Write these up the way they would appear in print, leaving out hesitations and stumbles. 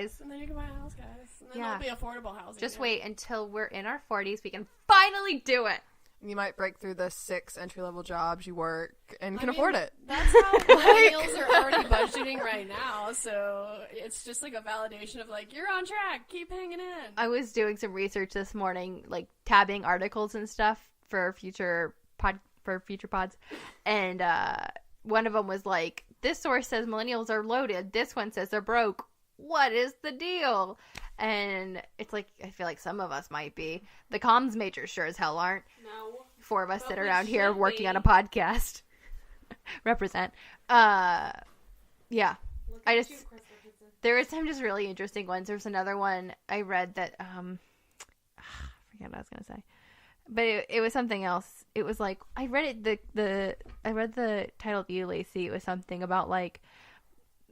guys. And then you can buy a house, guys. And then Yeah. it'll be affordable housing. Just wait until we're in our 40s. We can finally do it. You might break through the 6 entry-level jobs you work and can afford it. That's how millennials are already budgeting right now. So it's just like a validation of like, you're on track. Keep hanging in. I was doing some research this morning, like tabbing articles and stuff for future pods. And one of them was like, this source says millennials are loaded. This one says they're broke. What is the deal? And it's like, I feel like some of us might be. The comms majors sure as hell aren't. No. 4 of us But sit we around here should working be. on a podcast. Represent. Yeah. There is some just really interesting ones. There's another one I read that, I forget what I was going to say. But it was something else. It was like, I read it, I read the title of you, Lacey. It was something about like,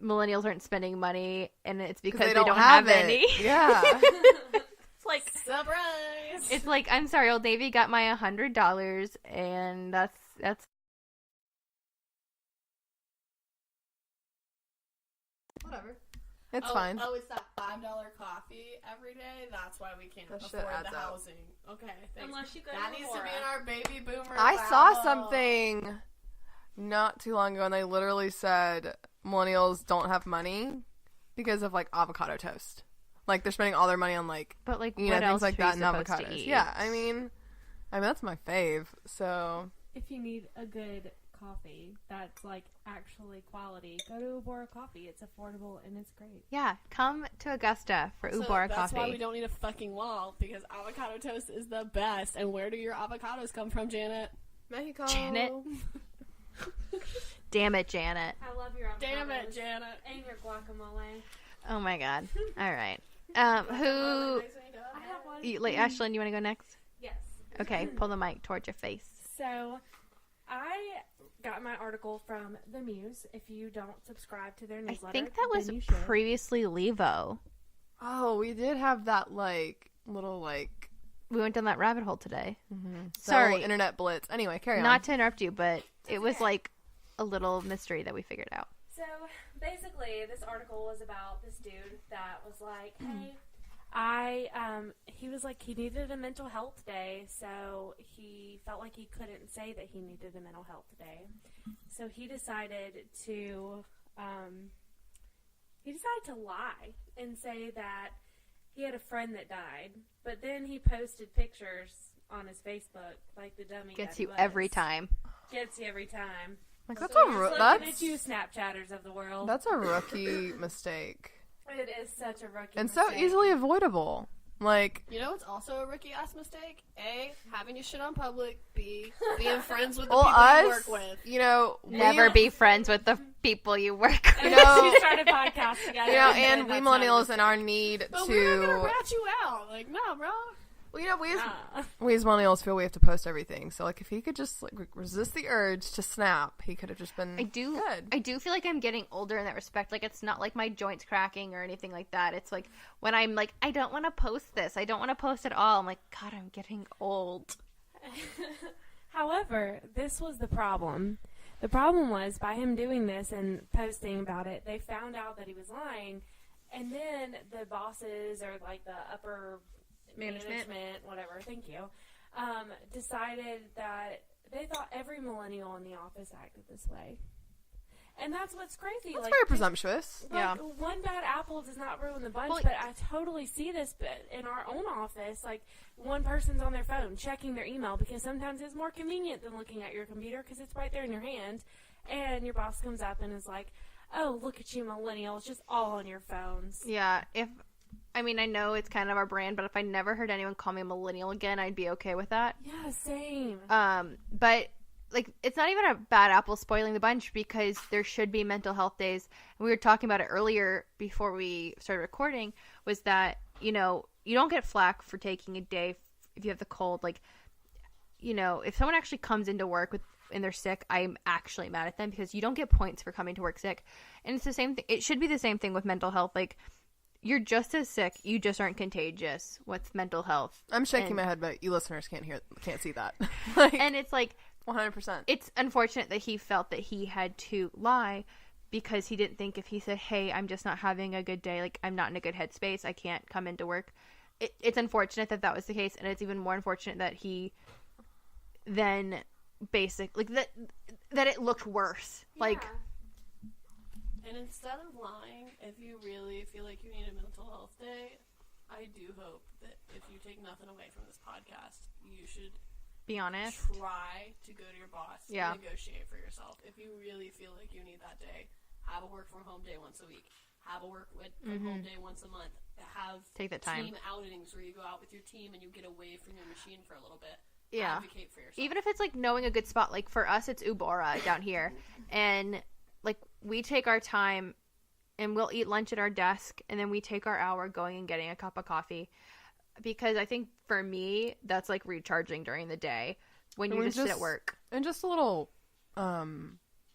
millennials aren't spending money and it's because they don't have any. Yeah. It's like, Surprise! it's like, I'm sorry, Old Navy got my $100 and that's Whatever. It's fine. Oh, it's that $5 coffee every day? That's why we can't That shit afford adds the up. housing. Okay, thanks. Unless you go That to needs to be in Laura. our baby boomer I saw Bible. something not too long ago, and they literally said millennials don't have money because of like avocado toast. Like they're spending all their money on like, but like you what know, else things like are you that and supposed to avocados. eat? Yeah, I mean that's my fave. So If you need a good coffee that's like actually quality, go to Ubora Coffee. It's affordable and it's great. Yeah, come to Augusta for So Ubora that's Coffee. why we don't need a fucking wall, because avocado toast is the best. And where do your avocados come from, Janet? Mexico. Janet. Damn it, Janet. I love your avocados. Damn it, Janet. And your guacamole. Oh my god. All right. Who? I have one. Ashlyn, you want to go next? Yes. Okay, pull the mic towards your face. So, I got my article from The Muse. If you don't subscribe to their I newsletter, think that was then you should. previously Levo. Oh, we did have that like little like We went down that rabbit hole today. that Sorry, little internet blitz. Anyway, carry on. not to interrupt you, but it was like a little mystery that we figured out. So, basically, this article was about this dude that was like, hey, he was like, he needed a mental health day, so he felt like he couldn't say that he needed a mental health day. So he decided to lie and say that he had a friend that died, but then he posted pictures on his Facebook, like the dummy Gets that he you was. every time. Gets you every time. Like So that's he's a looking that's at you, Snapchatters of the world. that's a rookie mistake, It is such a rookie and so mistake. easily avoidable. Like You know what's also a rookie ass mistake? A, having your shit on public. B, being friends with the well, people us, you work with. you know, Never be friends with the people you work with. You know, We started podcasts together. you know, and we that's not a millennials and our need But we're not gonna to, rat you out. Like, no, bro. well, you know, Nah. we as millennials feel we have to post everything. So like, if he could just like resist the urge to snap, he could have just been. I do good. feel like I'm getting older in that respect. Like, it's not like my joints cracking or anything like that. It's like when I'm like, I don't want to post this. I don't want to post at all. I'm like, God, I'm getting old. However, this was the problem. The problem was, by him doing this and posting about it, they found out that he was lying, and then the bosses or like the upper management, whatever, thank you, decided that they thought every millennial in the office acted this way. And that's what's crazy. That's like, very presumptuous. Like, Yeah. one bad apple does not ruin the bunch, Well, but I totally see this in our own office. Like, one person's on their phone checking their email because sometimes it's more convenient than looking at your computer because it's right there in your hand. And your boss comes up and is like, oh, look at you millennials, just all on your phones. Yeah. I know it's kind of our brand, but if I never heard anyone call me a millennial again, I'd be okay with that. Yeah, same. But like, it's not even a bad apple spoiling the bunch because there should be mental health days. And we were talking about it earlier before we started recording, was that, you know, you don't get flack for taking a day if you have the cold. Like, you know, if someone actually comes into work and they're sick, I'm actually mad at them because you don't get points for coming to work sick. And it's the same thing. It should be the same thing with mental health. Like, you're just as sick. You just aren't contagious with mental health. I'm shaking And- my head, but you listeners can't see that. Like, And it's like, 100%. it's unfortunate that he felt that he had to lie, because he didn't think if he said, hey, I'm just not having a good day, like I'm not in a good headspace, I can't come into work. It's unfortunate that that was the case, and it's even more unfortunate that he then that it looked worse. Like, and instead of lying, if you really feel like you need a mental health day, I do hope that if you take nothing away from this podcast, you should be honest. Try to go to your boss and negotiate for yourself. If you really feel like you need that day, have a work from home day once a week. Have a work from home day once a month. Take that time. Team outings where you go out with your team and you get away from your machine for a little bit. Yeah. Advocate for yourself. Even if it's like knowing a good spot, like for us, it's Ubora down here. And like we take our time and we'll eat lunch at our desk and then we take our hour going and getting a cup of coffee. Because I think for me, that's like recharging during the day when you just sit at work. And just a little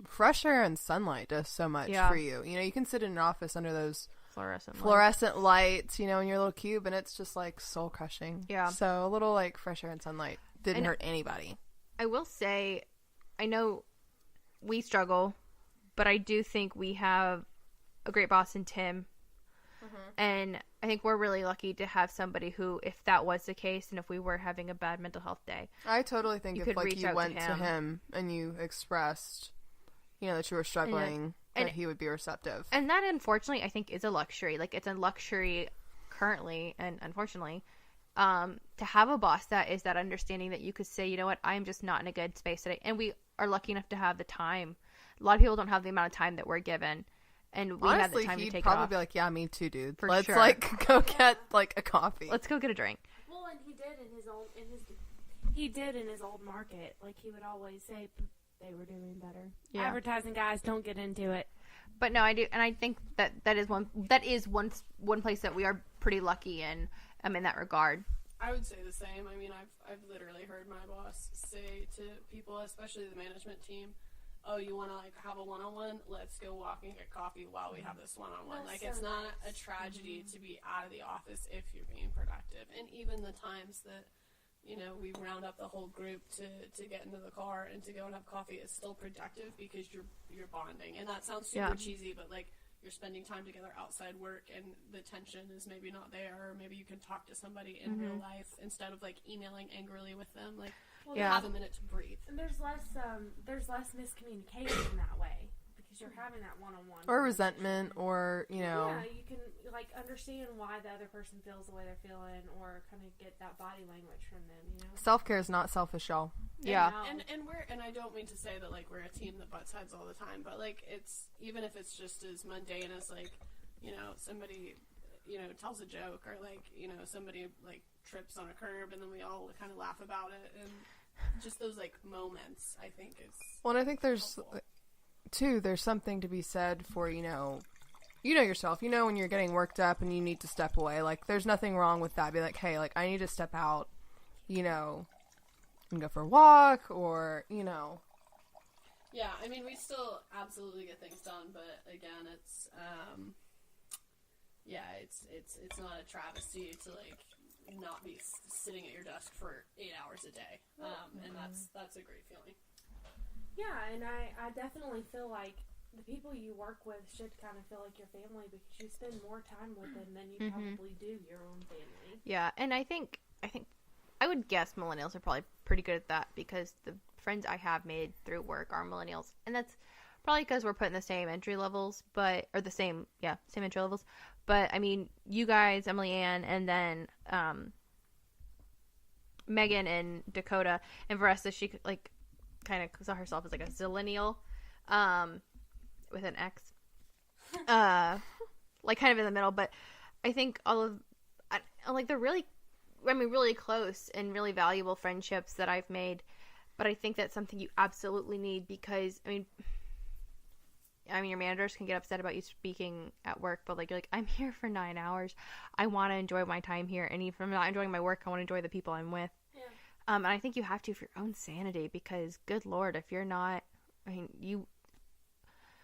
fresh air and sunlight does so much for you. You know, you can sit in an office under those fluorescent lights, you know, in your little cube, and it's just like soul crushing. Yeah. So a little like fresh air and sunlight didn't hurt anybody. I will say, I know we struggle, but I do think we have a great boss in Tim. And I think we're really lucky to have somebody who, if that was the case, and if we were having a bad mental health day, I totally think if like you went to him and you expressed, you know, that you were struggling, that he would be receptive. And that, unfortunately, I think is a luxury. Like, it's a luxury currently, and unfortunately, to have a boss that is that understanding that you could say, you know what, I'm just not in a good space today. And we are lucky enough to have the time. A lot of people don't have the amount of time that we're given. And we have the time to take it off. He'd probably be like, yeah, me too, dude. Let's like go get like a coffee. Let's go get a drink. Well, and he did in his old market. Like, he would always say they were doing better. Yeah. Advertising guys, don't get into it. But no, I do, and I think that is one place that we are pretty lucky in that regard. I would say the same. I mean, I've literally heard my boss say to people, especially the management team, oh, you want to like have a one-on-one? Let's go walk and get coffee while we have this one-on-one. Like, it's not a tragedy to be out of the office if you're being productive. And even the times that, you know, we round up the whole group to get into the car and to go and have coffee, is still productive because you're bonding. And that sounds super cheesy, but like, you're spending time together outside work and the tension is maybe not there, or maybe you can talk to somebody in real life instead of like emailing angrily with them. Like, have a minute to breathe. And there's less miscommunication that way because you're having that one-on-one. Or resentment, or, you know. Yeah, you can like understand why the other person feels the way they're feeling, or kind of get that body language from them, you know. Self-care is not selfish, y'all. Yeah. And I don't mean to say that like we're a team that butts heads all the time, but like, it's, even if it's just as mundane as like, you know, somebody, you know, tells a joke, or like, you know, somebody like trips on a curb and then we all kind of laugh about it, and just those like moments, I think is. Well, and I think there's something to be said for, you know yourself, you know, when you're getting worked up and you need to step away, like there's nothing wrong with that. Be like, hey, like I need to step out, you know, and go for a walk, or, you know. Yeah, I mean, we still absolutely get things done, but again, it's it's not a travesty to like not be sitting at your desk for 8 hours a day, and that's a great feeling. Yeah, and I definitely feel like the people you work with should kind of feel like your family, because you spend more time with them than you probably do your own family. Yeah, and I think I would guess millennials are probably pretty good at that, because the friends I have made through work are millennials, and that's probably because we're put in the same entry levels, same entry levels. But I mean, you guys, Emily Ann, and then Megan and Dakota, and Vanessa, she like kind of saw herself as like a zillennial, with an X, like kind of in the middle. But I think they're really, really close and really valuable friendships that I've made. But I think that's something you absolutely need, because I mean, your managers can get upset about you speaking at work, but like, you're like, I'm here for 9 hours. I want to enjoy my time here, and even if I'm not enjoying my work, I want to enjoy the people I'm with. Yeah. And I think you have to for your own sanity, because good Lord, if you're not,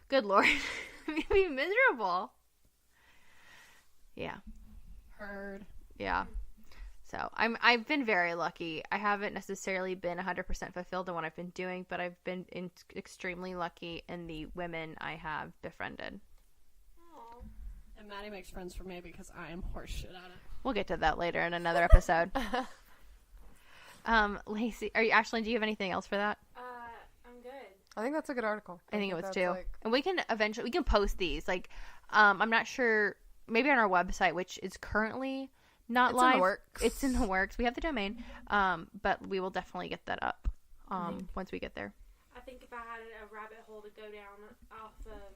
good Lord, you'd be miserable. Yeah. Heard. Yeah. So I've been very lucky. I haven't necessarily been 100% fulfilled in what I've been doing, but I've been extremely lucky in the women I have befriended. Aww. And Maddie makes friends for me because I am horseshit at it. We'll get to that later in another episode. Lacey, Ashlyn, do you have anything else for that? I'm good. I think that's a good article. I think it was too. And we can post these. Like, I'm not sure, maybe on our website, which is currently not live. In the works. It's in the works. We have the domain. But we will definitely get that up once we get there. I think if I had a rabbit hole to go down off of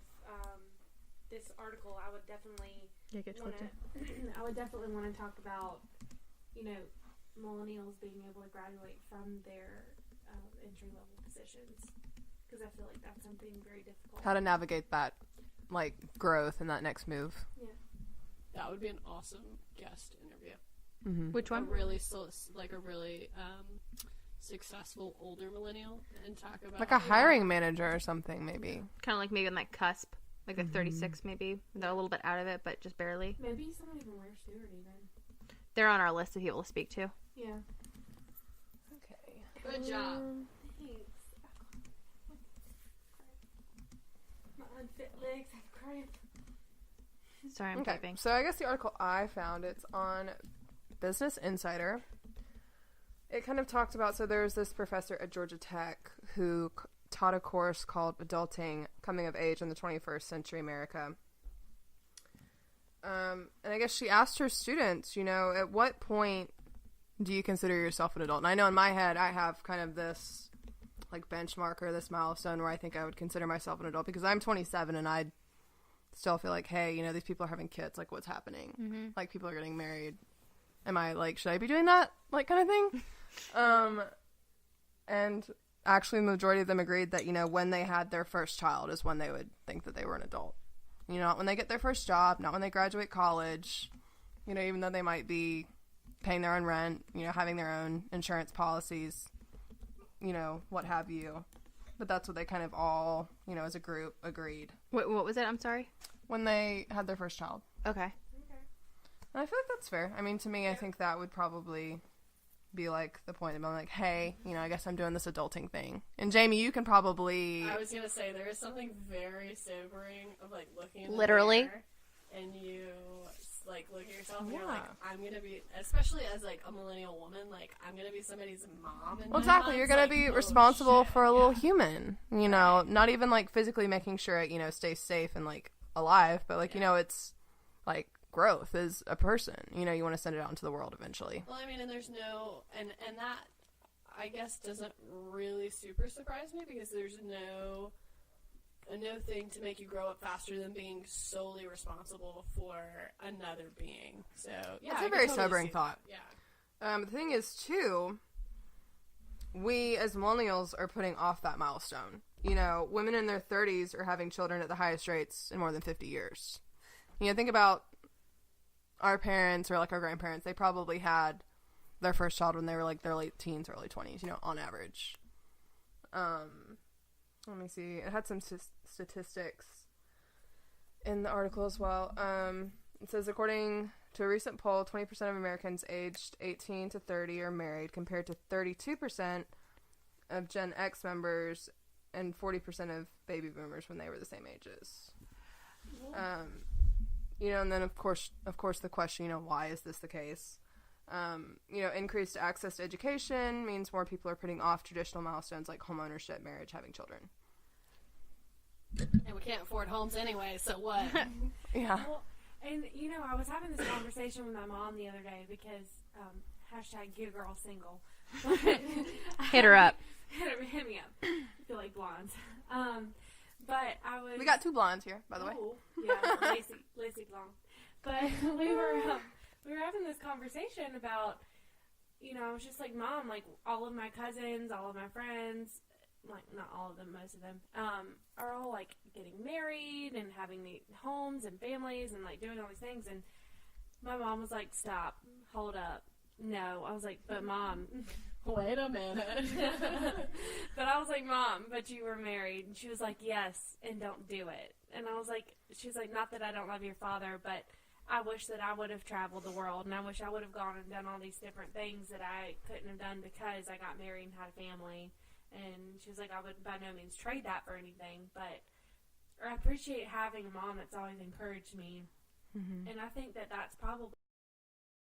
this article, I would definitely want to talk about, millennials being able to graduate from their entry-level positions, because I feel like that's something very difficult. How to navigate that, like, growth and that next move. Yeah. That would be an awesome guest interview. Mm-hmm. Which one? A really successful older millennial, and talk about Like a hiring manager or something, maybe. Kind of like maybe on that cusp. Like the 36 maybe. They're a little bit out of it, but just barely. Maybe someone even wears Stewart even. They're on our list of people to speak to. Yeah. Okay. Good job. Thanks. My unfit legs have cramped. Sorry, I'm typing. So I guess the article I found, it's on Business Insider. It kind of talked about, so there's this professor at Georgia Tech who taught a course called Adulting, Coming of Age in the 21st Century America. And I guess she asked her students, at what point do you consider yourself an adult? And I know in my head I have kind of this, like, benchmark or this milestone where I think I would consider myself an adult, because I'm 27 and I still feel like, hey, these people are having kids, like, what's happening? Mm-hmm. Like, people are getting married. Am I, like, should I be doing that? Like, kind of thing? And actually the majority of them agreed that, when they had their first child is when they would think that they were an adult. Not when they get their first job, not when they graduate college, even though they might be paying their own rent, having their own insurance policies, what have you. But that's what they kind of all, as a group agreed. What was it? I'm sorry? When they had their first child. Okay. And I feel like that's fair. I mean, to me, I think that would probably be, like, the point of being like, hey, I guess I'm doing this adulting thing. And Jamie, you can probably... I was going to say, there is something very sobering of, like, looking in the Literally. mirror, and you, like, look at yourself and you're Yeah. like, I'm going to be, especially as, like, a millennial woman, like, I'm going to be somebody's mom. Well, exactly. You're going to be responsible for a little human, Right. not even, like, physically making sure it, stays safe and, like, alive, but, like, it's, like, growth as a person. You want to send it out into the world eventually. Well, I mean, and there's no, and that, I guess, doesn't really super surprise me, because there's no thing to make you grow up faster than being solely responsible for another being. So, yeah. That's I a can very totally sobering see thought. that. Yeah. The thing is, too, we as millennials are putting off that milestone. Women in their 30s are having children at the highest rates in more than 50 years. Think about our parents or, like, our grandparents. They probably had their first child when they were, like, their late teens, early 20s, on average. Let me see. It had some statistics in the article as well. It says, according to a recent poll, 20% of Americans aged 18 to 30 are married, compared to 32% of Gen X members and 40% of baby boomers when they were the same ages. And then of course the question, why is this the case? Increased access to education means more people are putting off traditional milestones like home ownership, marriage, having children. And we can't afford homes anyway, so what? Yeah. Well, and, I was having this conversation with my mom the other day because, hashtag get a girl single. Hit her up. Hit me up. I feel like blondes. But I was... We got two blondes here, by the way. Yeah, Lacey blonde. But we were having this conversation about, I was just like, Mom, like, all of my cousins, all of my friends, like, not all of them, most of them, are all, like, getting married and having the homes and families and, like, doing all these things. And my mom was like, stop, hold up. No. I was like, but Mom... Wait a minute. But I was like, Mom, but you were married. And she was like, yes, and don't do it. And I was like, she was like, not that I don't love your father, but I wish that I would have traveled the world, and I wish I would have gone and done all these different things that I couldn't have done because I got married and had a family. And she was like, I would by no means trade that for anything, but I appreciate having a mom that's always encouraged me. And I think that that's probably